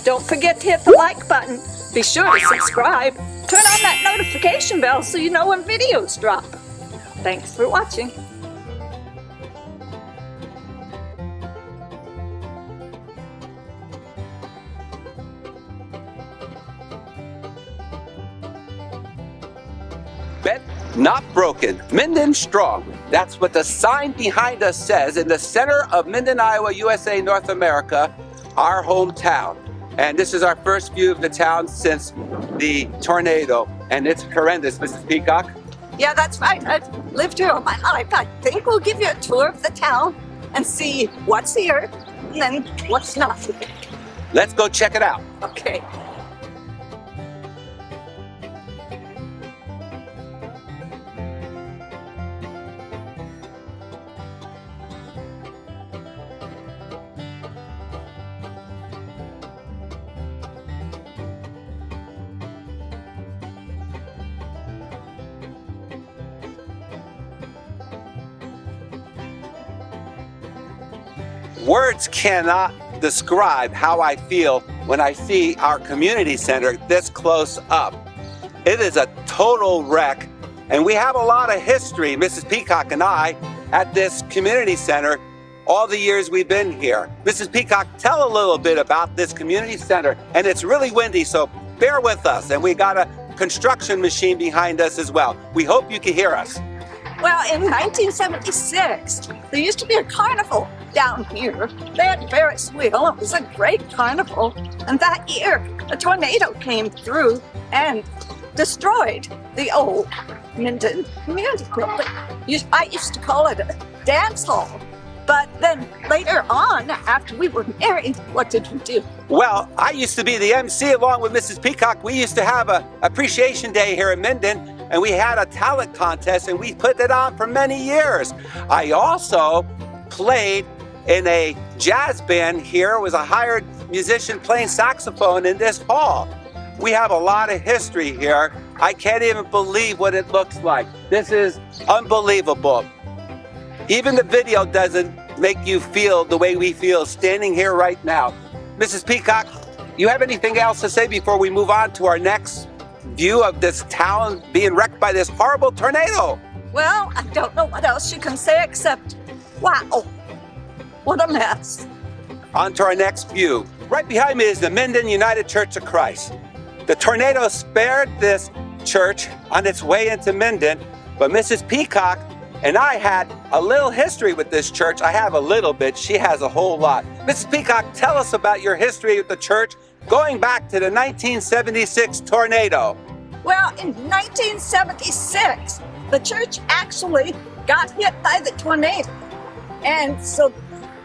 Don't forget to hit the like button. Be sure to subscribe. Turn on that notification bell so you know when videos drop. Thanks for watching. Bent, not broken. Minden strong. That's what the sign behind us says in the center of Minden, Iowa, USA, North America, our hometown. And this is our first view of the town since the tornado. And it's horrendous, Mrs. Peacock. Yeah, that's right. I've lived here all my life. I think we'll give you a tour of the town and see what's here and then what's not here. Let's go check it out. Okay. Words cannot describe how I feel when I see our community center this close up. It is a total wreck, and we have a lot of history, Mrs. Peacock and I, at this community center all the years we've been here. Mrs. Peacock, tell a little bit about this community center. And it's really windy, so bear with us. And we got a construction machine behind us as well. We hope you can hear us. Well, in 1976, there used to be a carnival down here. They had Ferris wheel. It was a great carnival. And that year, a tornado came through and destroyed the old Minden Community Building. I used to call it a dance hall. But then later on, after we were married, what did we do? Well, I used to be the MC along with Mrs. Peacock. We used to have a appreciation day here in Minden, and we had a talent contest, and we put it on for many years. I also played in a jazz band here, was a hired musician playing saxophone in this hall. We have a lot of history here. I can't even believe what it looks like. This is unbelievable. Even the video doesn't make you feel the way we feel standing here right now. Mrs. Peacock, you have anything else to say before we move on to our next view of this town being wrecked by this horrible tornado? Well, I don't know what else you can say except, wow, what a mess. On to our next view. Right behind me is the Minden United Church of Christ. The tornado spared this church on its way into Minden, but Mrs. Peacock and I had a little history with this church. I have a little bit, she has a whole lot. Mrs. Peacock, tell us about your history with the church going back to the 1976 tornado. Well, in 1976, the church actually got hit by the tornado. And so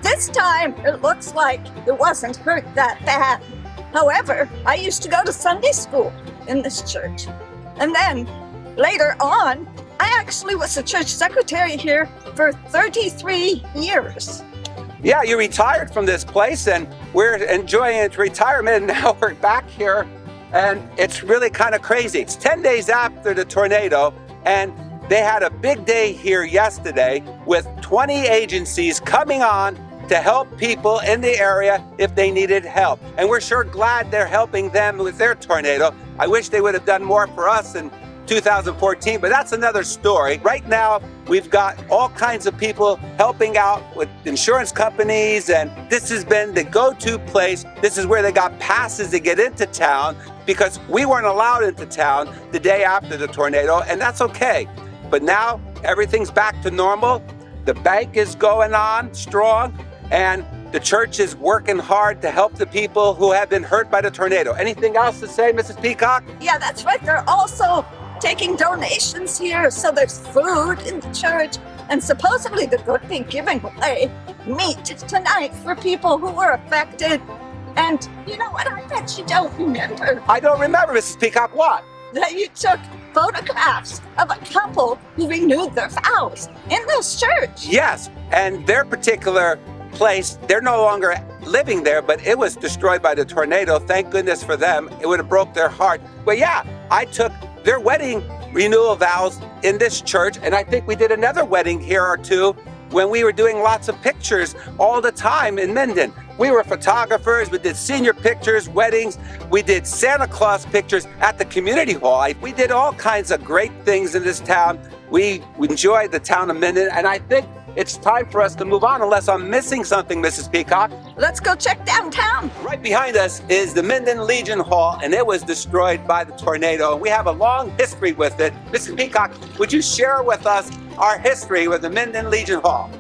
this time it looks like it wasn't hurt that bad. However, I used to go to Sunday school in this church. And then later on, I actually was the church secretary here for 33 years. Yeah, you retired from this place, and we're enjoying retirement, and now we're back here, and it's really kind of crazy. It's 10 days after the tornado, and they had a big day here yesterday with 20 agencies coming on to help people in the area if they needed help. And we're sure glad they're helping them with their tornado. I wish they would have done more for us in 2014, but that's another story. Right now, we've got all kinds of people helping out with insurance companies, and this has been the go-to place. This is where they got passes to get into town because we weren't allowed into town the day after the tornado, and that's okay. But now everything's back to normal. The bank is going on strong, and the church is working hard to help the people who have been hurt by the tornado. Anything else to say, Mrs. Peacock? Yeah, that's right. They're also taking donations here, so there's food in the church, and supposedly they're going to be giving away meat tonight for people who were affected. And you know what? I bet you don't remember. I don't remember, Mrs. Peacock. What? That you took photographs of a couple who renewed their vows in this church. Yes, and their particular place, they're no longer living there, but it was destroyed by the tornado. Thank goodness for them. It would have broke their heart. But yeah, I took their wedding renewal vows in this church, and I think we did another wedding here or two when we were doing lots of pictures all the time in Minden. We were photographers. We did senior pictures, weddings. We did Santa Claus pictures at the community hall. We did all kinds of great things in this town. We enjoyed the town of Minden, and I think it's time for us to move on unless I'm missing something, Mrs. Peacock. Let's go check downtown. Right behind us is the Minden Legion Hall, and it was destroyed by the tornado. We have a long history with it. Mrs. Peacock, would you share with us our history with the Minden Legion Hall?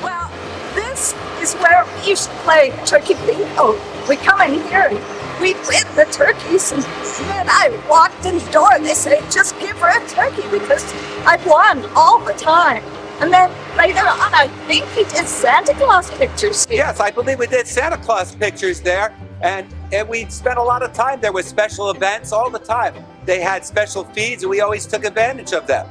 Well, this is where we used to play turkey bingo. We come in here and we win the turkeys, and then I walked in the door and they said, just give her a turkey because I won all the time. And then later on, I think we did Santa Claus pictures here. Yes, I believe we did Santa Claus pictures there, and we spent a lot of time there with special events all the time. They had special feeds, and we always took advantage of them.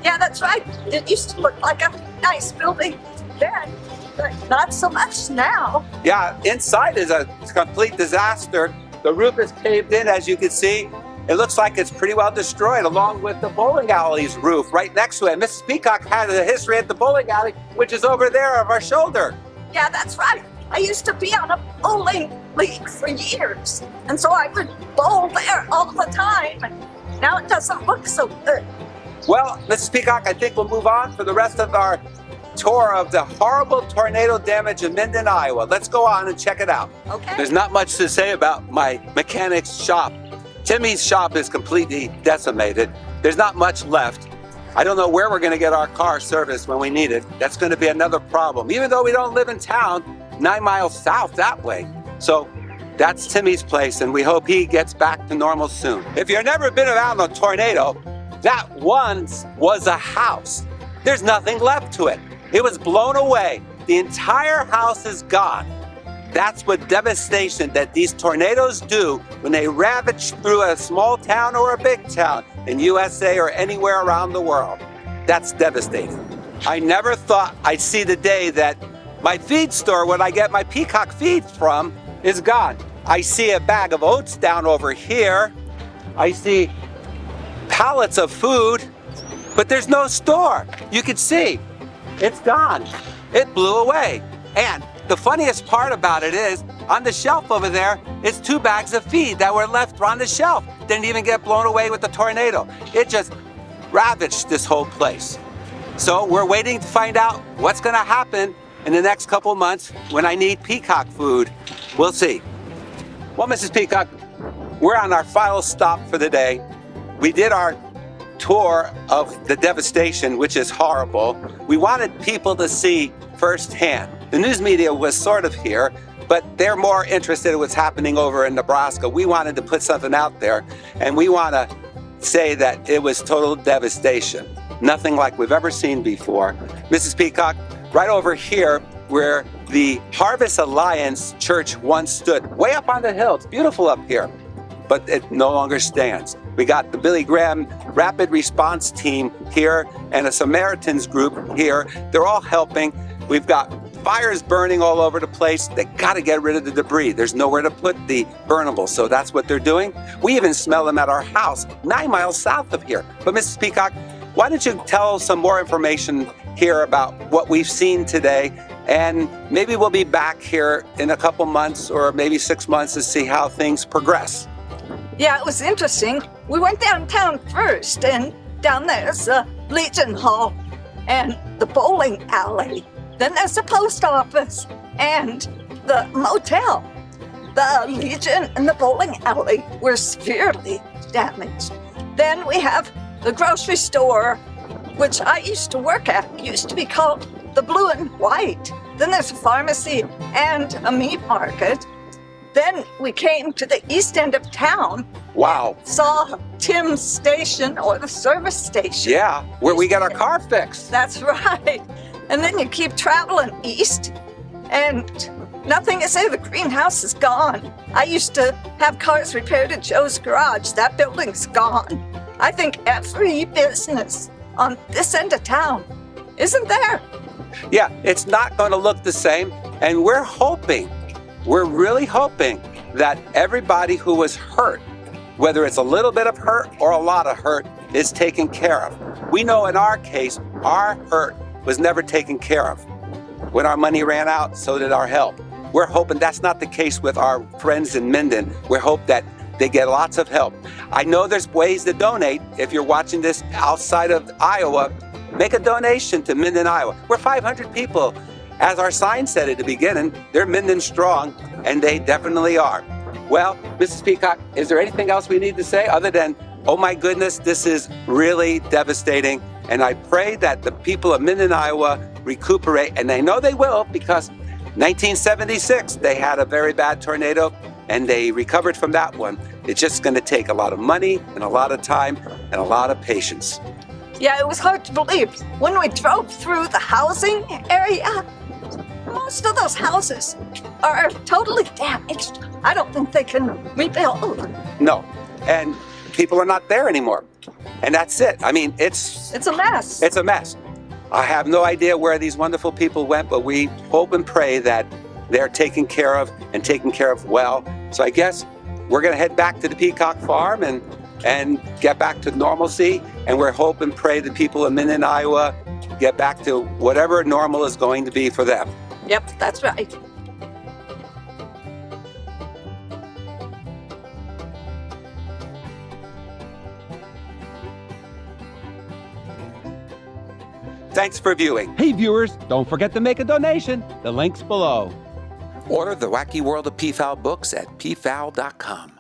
Yeah, that's right. It used to look like a nice building then, but not so much now. Yeah, inside is a complete disaster. The roof is caved in, as you can see. It looks like it's pretty well destroyed, along with the bowling alley's roof right next to it. Mrs. Peacock had a history at the bowling alley, which is over there of our shoulder. Yeah, that's right. I used to be on a bowling league for years, and so I would bowl there all the time, and now it doesn't look so good. Well, Mrs. Peacock, I think we'll move on for the rest of our tour of the horrible tornado damage in Minden, Iowa. Let's go on and check it out. Okay. There's not much to say about my mechanic's shop. Timmy's shop is completely decimated. There's not much left. I don't know where we're going to get our car serviced when we need it. That's going to be another problem, even though we don't live in town 9 miles south that way. So that's Timmy's place, and we hope he gets back to normal soon. If you've never been around a tornado, that once was a house. There's nothing left to it. It was blown away. The entire house is gone. That's what devastation that these tornadoes do when they ravage through a small town or a big town in USA or anywhere around the world. That's devastating. I never thought I'd see the day that my feed store, where I get my Peacock feed from, is gone. I see a bag of oats down over here. I see pallets of food, but there's no store. You can see it's gone. It blew away. And the funniest part about it is, on the shelf over there, it's 2 bags of feed that were left on the shelf. Didn't even get blown away with the tornado. It just ravaged this whole place. So we're waiting to find out what's gonna happen in the next couple months when I need Peacock food. We'll see. Well, Mrs. Peacock, we're on our final stop for the day. We did our tour of the devastation, which is horrible. We wanted people to see firsthand. The news media was sort of here, but they're more interested in what's happening over in Nebraska. We wanted to put something out there, and we want to say that it was total devastation. Nothing like we've ever seen before. Mrs. Peacock, right over here where the Harvest Alliance Church once stood, way up on the hill. It's beautiful up here, but it no longer stands. We got the Billy Graham Rapid Response Team here and a Samaritans group here. They're all helping. We've got fires burning all over the place. They got to get rid of the debris. There's nowhere to put the burnables, so that's what they're doing. We even smell them at our house 9 miles south of here. But Mrs. Peacock, why don't you tell some more information here about what we've seen today, and maybe we'll be back here in a couple months or maybe 6 months to see how things progress. Yeah, it was interesting. We went downtown first, and down there's the Legion Hall and the bowling alley. Then there's the post office and the motel. The Legion and the bowling alley were severely damaged. Then we have the grocery store, which I used to work at. It used to be called the Blue and White. Then there's a pharmacy and a meat market. Then we came to the east end of town. Wow. Saw Tim's station, or the service station. Yeah, where we got our car fixed. That's right. And then you keep traveling east, and nothing is there. The greenhouse is gone. I used to have cars repaired at Joe's Garage. That building's gone. I think every business on this end of town isn't there. Yeah, it's not going to look the same, and we're really hoping that everybody who was hurt, whether it's a little bit of hurt or a lot of hurt, is taken care of. We know in our case, our hurt was never taken care of. When our money ran out, so did our help. we're hoping that's not the case with our friends in Minden. We hope that they get lots of help. I know there's ways to donate. If you're watching this outside of Iowa, make a donation to Minden, Iowa. We're 500 people. As our sign said at the beginning, they're Minden strong, and they definitely are. Well, Mrs. Peacock, is there anything else we need to say other than, oh my goodness, this is really devastating, and I pray that the people of Minden, Iowa recuperate, and they know they will, because 1976, they had a very bad tornado, and they recovered from that one. It's just going to take a lot of money and a lot of time and a lot of patience. Yeah, it was hard to believe. When we drove through the housing area, most of those houses are totally damaged. I don't think they can rebuild. No, and people are not there anymore. And that's it. I mean, it's a mess. It's a mess. I have no idea where these wonderful people went, but we hope and pray that they're taken care of and taken care of well. So I guess we're going to head back to the Peacock farm and get back to normalcy. And we're hope and pray the people of Minden, Iowa get back to whatever normal is going to be for them. Yep, that's right. Thanks for viewing. Hey viewers, don't forget to make a donation. The link's below. Order The Wacky World of Peafowl books at peafowl.com.